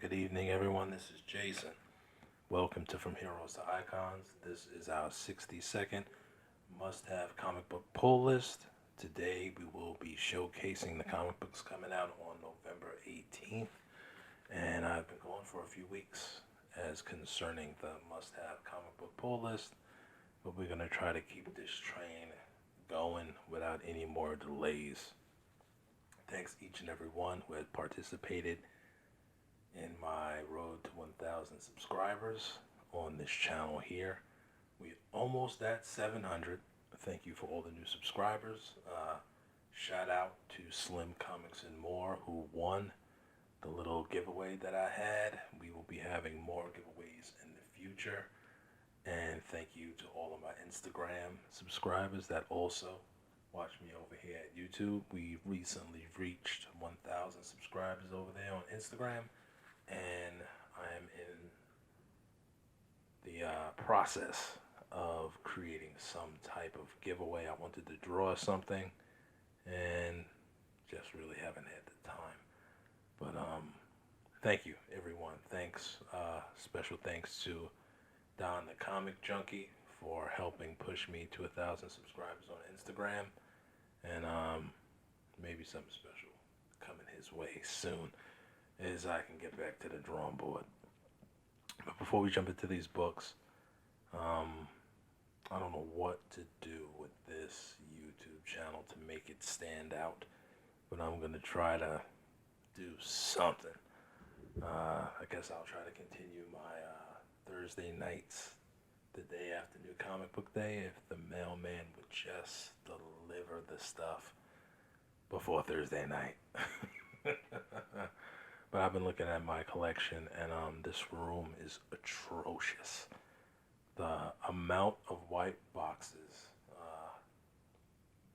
Good evening, everyone. This is Jason. Welcome to From Heroes to Icons. This is our 60-second must-have comic book pull list. Today, we will be showcasing the comic books coming out on November 18th. And I've been going for a few weeks as concerning the must-have comic book pull list. But we're going to try to keep this train going without any more delays. Thanks each and every one who has participated in my road to 1,000 subscribers on this channel here. We almost at 700. Thank you for all the new subscribers. Shout out to Slim Comics and More, who won the little giveaway that I had. We will be having more giveaways in the future. And thank you to all of my Instagram subscribers that also watch me over here at YouTube. We recently reached 1,000 subscribers over there on Instagram. And I am in the process of creating some type of giveaway. I wanted to draw something and just really haven't had the time. But thank you, everyone. Thanks. Special thanks to Don the Comic Junkie for helping push me to 1,000 subscribers on Instagram. And maybe something special coming his way soon as I can get back to the drawing board. But before we jump into these books, I don't know what to do with this YouTube channel to make it stand out, but I'm going to try to do something. I guess I'll try to continue my Thursday nights, the day after New Comic Book Day, if the mailman would just deliver the stuff before Thursday night. But I've been looking at my collection, and this room is atrocious. The amount of white boxes,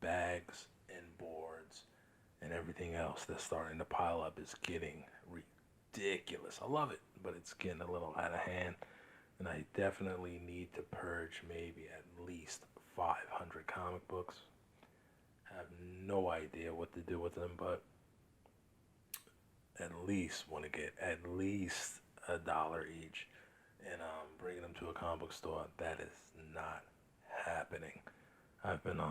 bags, and boards, and everything else that's starting to pile up is getting ridiculous. I love it, but it's getting a little out of hand, and I definitely need to purge maybe at least 500 comic books. I have no idea what to do with them, but at least want to get at least $1 each and bringing them to a comic book store. That is not happening. I've been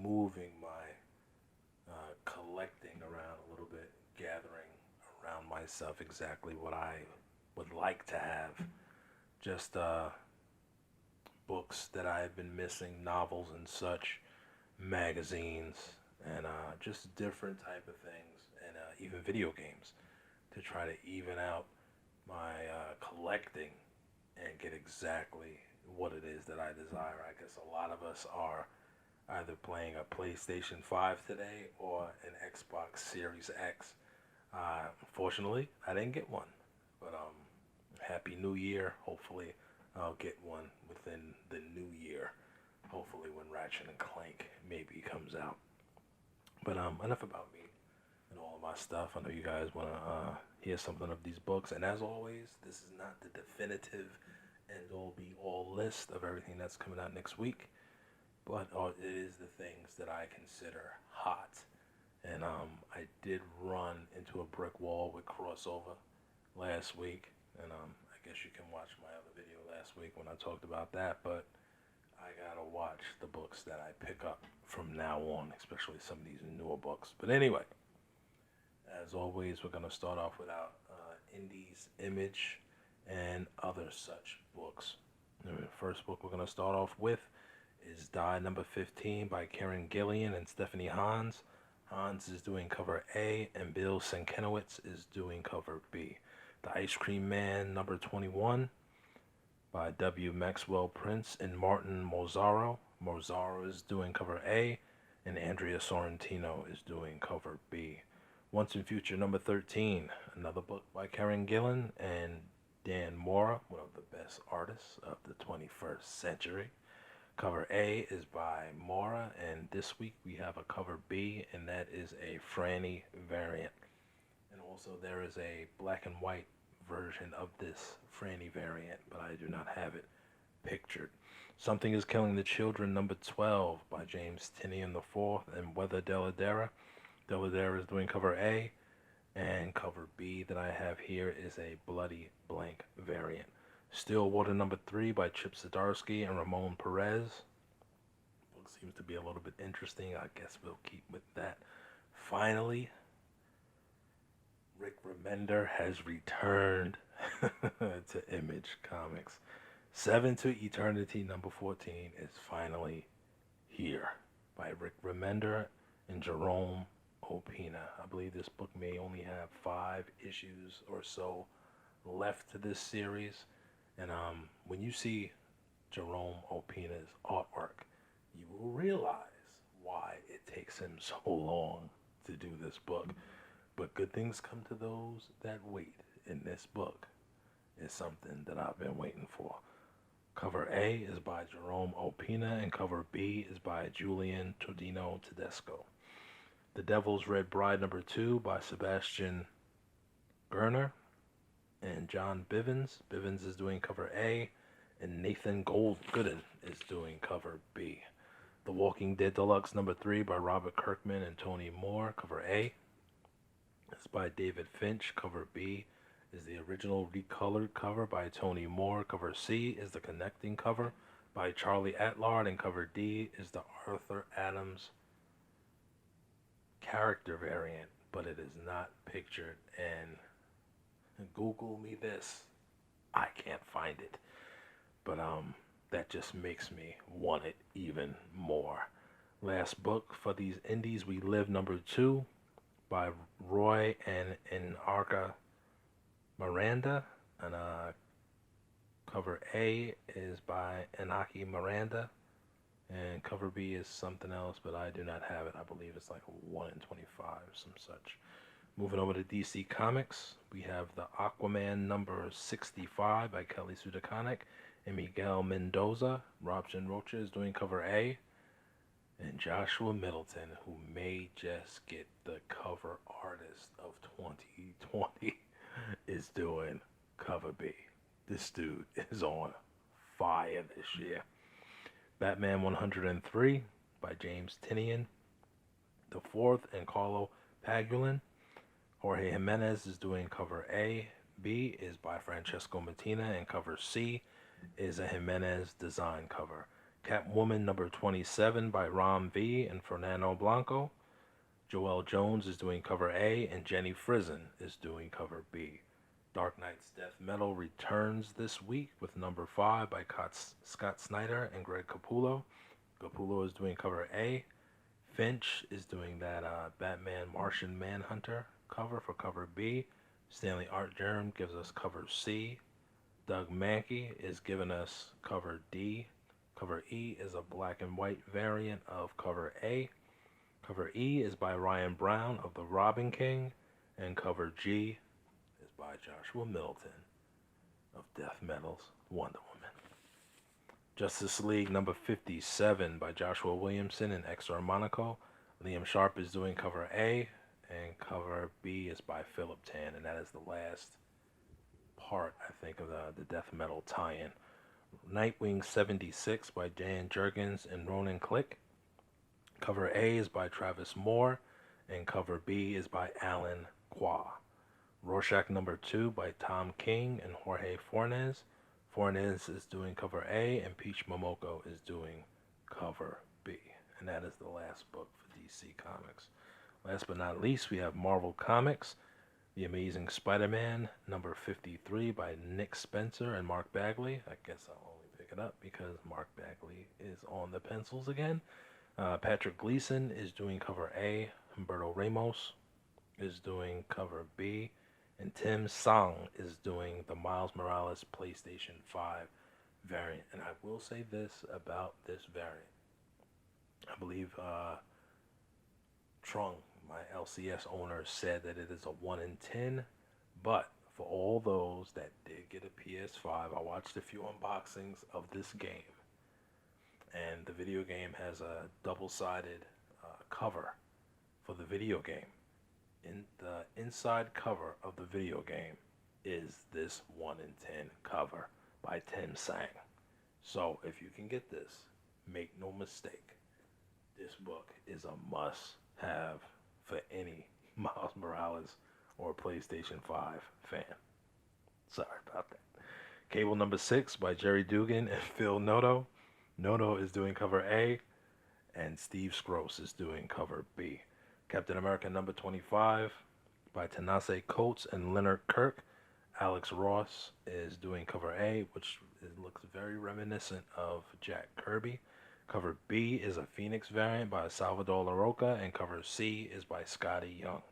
moving my collecting around a little bit, gathering around myself exactly what I would like to have. Just books that I have been missing, novels and such, magazines, and just different type of things, and even video games, to try to even out my collecting and get exactly what it is that I desire. I guess a lot of us are either playing a PlayStation 5 today or an Xbox Series X. Unfortunately, I didn't get one, but Happy New Year. Hopefully I'll get one within the new year, hopefully when Ratchet and Clank maybe comes out. But enough about me and all of my stuff. I know you guys want to hear something of these books. And as always, this is not the definitive end-all be-all list of everything that's coming out next week. But it is the things that I consider hot. And I did run into a brick wall with Crossover last week. And I guess you can watch my other video last week when I talked about that. But I gotta watch the books that I pick up from now on, especially some of these newer books. But anyway, as always, we're gonna start off with our Indies, Image, and other such books. The first book we're gonna start off with is Die number 15 by Kieron Gillen and Stephanie Hans. Hans is doing cover A, and Bill Sienkiewicz is doing cover B. The Ice Cream Man number 21 by W. Maxwell Prince and Martin Mozzaro. Mozzaro is doing cover A, and Andrea Sorrentino is doing cover B. Once and Future number 13, another book by Kieron Gillen and Dan Mora, one of the best artists of the 21st century. Cover A is by Mora, and this week we have a cover B, and that is a Franny variant. And also there is a black and white version of this Franny variant, but I do not have it pictured. Something is Killing the Children number 12 by James Tynion IV and Weather Deladera. Deladera is doing cover A, And cover B that I have here is a Bloody Blank variant. Stillwater number 3 by Chip Zdarsky and Ramon Perez. Book seems to be a little bit interesting. I guess we'll keep with that. Finally, Rick Remender has returned to Image Comics. 7 to Eternity number 14 is finally here by Rick Remender and Jerome Opina. I believe this book may only have 5 issues or so left to this series. And when you see Jerome Opina's artwork, you will realize why it takes him so long to do this book. But good things come to those that wait, in this book is something that I've been waiting for. Cover A is by Jerome Opina and cover B is by Julian Todino Tedesco. The Devil's Red Bride number 2 by Sebastian Gerner and John Bivens. Bivens is doing cover A and Nathan Gooden is doing cover B. The Walking Dead Deluxe number 3 by Robert Kirkman and Tony Moore, cover A. It's by David Finch. Cover B is the original recolored cover by Tony Moore. Cover C is the connecting cover by Charlie Atlard, and cover D is the Arthur Adams character variant, but it is not pictured. And Google me this, I can't find it, but that just makes me want it even more. Last book for these indies, We Live number 2 by Roy and Inarka Miranda, and cover A is by Inaki Miranda, and cover B is something else, but I do not have it. I believe it's like 1 in 25, some such. Moving over to DC Comics, we have the Aquaman number 65 by Kelly Sue DeConnick and Miguel Mendoza. Robson Rocha is doing cover A. And Joshua Middleton, who may just get the cover artist of 2020, is doing cover B. This dude is on fire this year. Batman 103 by James Tynion the fourth and Carlo Pagulin. Jorge Jimenez is doing cover A. B is by Francesco Mattina, and cover C is a Jimenez design cover. Catwoman number 27 by Ram V and Fernando Blanco. Joelle Jones is doing cover A, and Jenny Frison is doing cover B. Dark Knight's Death Metal returns this week with number 5 by Scott Snyder and Greg Capullo. Capullo is doing cover A. Finch is doing that Batman Martian Manhunter cover for cover B. Stanley Art Germ gives us cover C. Doug Mankey is giving us cover D. Cover E is a black and white variant of cover A. Cover E is by Ryan Brown of The Robin King. And cover G is by Joshua Middleton of Death Metal's Wonder Woman. Justice League number 57 by Joshua Williamson and X-R Monaco. Liam Sharp is doing cover A. And cover B is by Philip Tan. And that is the last part, I think, of the Death Metal tie-in. Nightwing 76 by Dan Jurgens and Ronan Click. Cover A is by Travis Moore, and cover B is by Alan Qua. Rorschach number 2 by Tom King and Jorge Fornes. Fornes is doing cover A, and Peach Momoko is doing cover B. And that is the last book for DC Comics. Last but not least, we have Marvel Comics. The Amazing Spider-Man, number 53 by Nick Spencer and Mark Bagley. I guess I'll only pick it up because Mark Bagley is on the pencils again. Patrick Gleason is doing cover A. Humberto Ramos is doing cover B. And Tim Sang is doing the Miles Morales PlayStation 5 variant. And I will say this about this variant. I believe Trung, my LCS owner, said that it is a 1 in 10, but for all those that did get a PS5, I watched a few unboxings of this game, and the video game has a double-sided cover for the video game. In the inside cover of the video game is this 1 in 10 cover by Tim Sang. So if you can get this, make no mistake, this book is a must-have for any Miles Morales or a PlayStation 5 fan. Sorry about that. Cable number 6 by Jerry Dugan and Phil Noto. Noto is doing cover A, and Steve Scrose is doing cover B. Captain America number 25 by Tanase Coates and Leonard Kirk. Alex Ross is doing cover A, which looks very reminiscent of Jack Kirby. Cover B is a Phoenix variant by Salvador LaRocca, and cover C is by Scotty Young.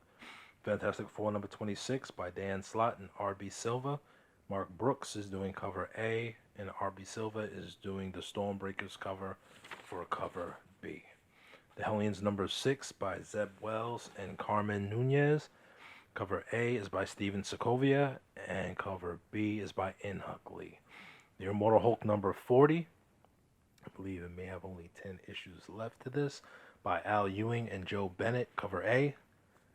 Fantastic Four number 26 by Dan Slott and R.B. Silva. Mark Brooks is doing cover A, and R.B. Silva is doing the Stormbreakers cover for cover B. The Hellions number 6 by Zeb Wells and Carmen Nunez. Cover A is by Steven Sokovia, and cover B is by Inhuck Lee. The Immortal Hulk number 40, I believe it may have only 10 issues left to this, by Al Ewing and Joe Bennett. Cover A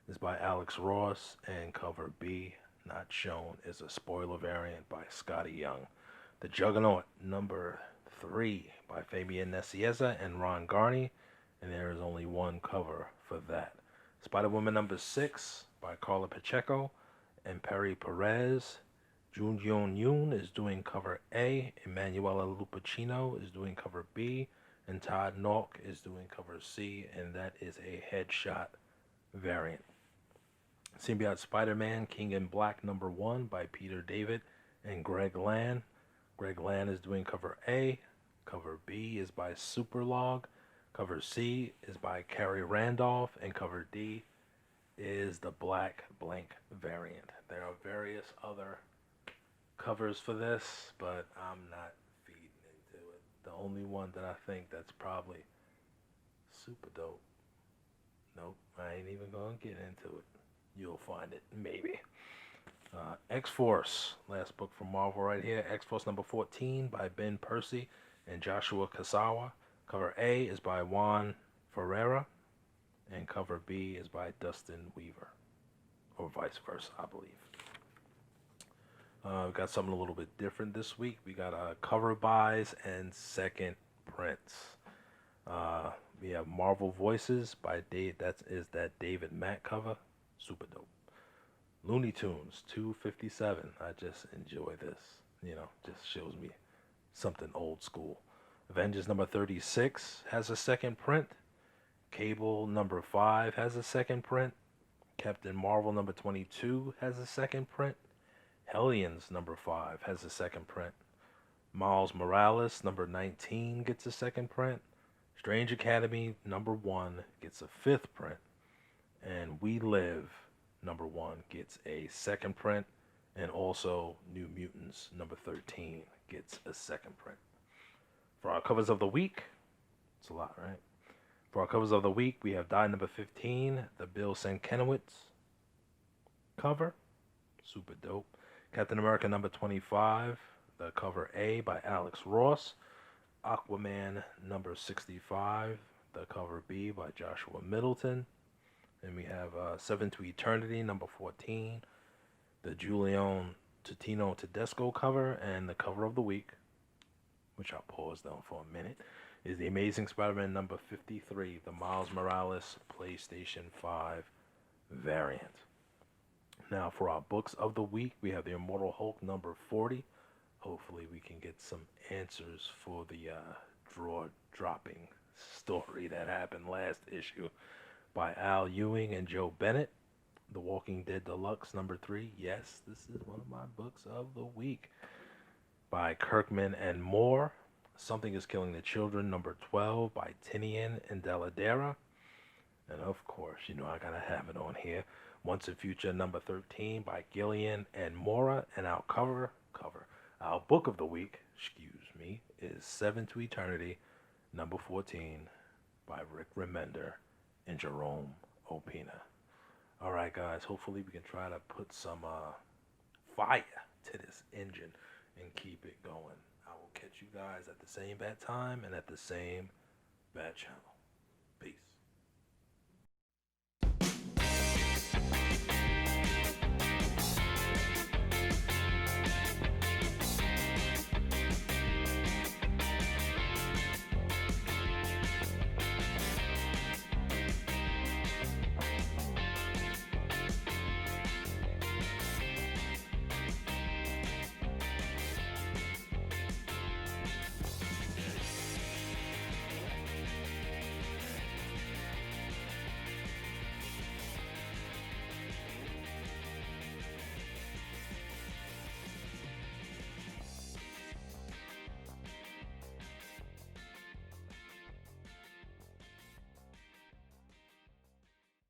is by Alex Ross, and cover B, not shown, is a spoiler variant by Scotty Young. The Juggernaut number 3 by Fabian Nicieza and Ron Garney, and there is only one cover for that. Spider-Woman number 6 by Carla Pacheco and Perry Perez. Jun Yoon Yoon is doing cover A, Emanuela Lupacino is doing cover B, and Todd Nauck is doing cover C, and that is a headshot variant. Symbiote Spider-Man King in Black number 1 by Peter David and Greg Land. Greg Land is doing cover A. Cover B is by Superlog. Cover C is by Carrie Randolph, and cover D is the Black Blank variant. There are various other covers for this, but I'm not feeding into it. The only one that I think that's probably super dope. Nope, I ain't even gonna get into it. You'll find it, maybe. X-Force, last book from Marvel right here. X-Force number 14 by Ben Percy and Joshua Kasawa. Cover A is by Juan Ferreira, and cover B is by Dustin Weaver, or vice versa, I believe. We got something a little bit different this week. We got cover buys and second prints. We have Marvel Voices by Dave. That David Mack cover, super dope. Looney Tunes 257. I just enjoy this. Just shows me something old school. Avengers number 36 has a second print. Cable number 5 has a second print. Captain Marvel number 22 has a second print. Hellions number 5 has a second print. Miles Morales number 19 gets a second print. Strange Academy number 1 gets a 5th print. And We Live number 1 gets a second print. And also New Mutants number 13 gets a second print. For our covers of the week, it's a lot, right? For our covers of the week, we have Die number 15, the Bill Sienkiewicz cover, super dope. Captain America number 25, the cover A by Alex Ross. Aquaman number 65, the cover B by Joshua Middleton. And we have Seven to Eternity number 14, the Julian Totino Tedesco cover, and the cover of the week, which I'll pause down for a minute, is The Amazing Spider-Man number 53, the Miles Morales PlayStation 5 variant. Now for our books of the week, we have The Immortal Hulk number 40. Hopefully we can get some answers for the draw dropping story that happened last issue by Al Ewing and Joe Bennett. The Walking Dead Deluxe number 3. Yes, this is one of my books of the week. By Kirkman and Moore. Something is Killing the Children number 12 by Tinian and Deladera. And of course, I gotta have it on here. Once and Future number 13 by Gillian and Mora. And our our book of the week, is Seven to Eternity number 14 by Rick Remender and Jerome Opina. Alright guys, hopefully we can try to put some fire to this engine and keep it going. I will catch you guys at the same bad time and at the same bad channel. Peace.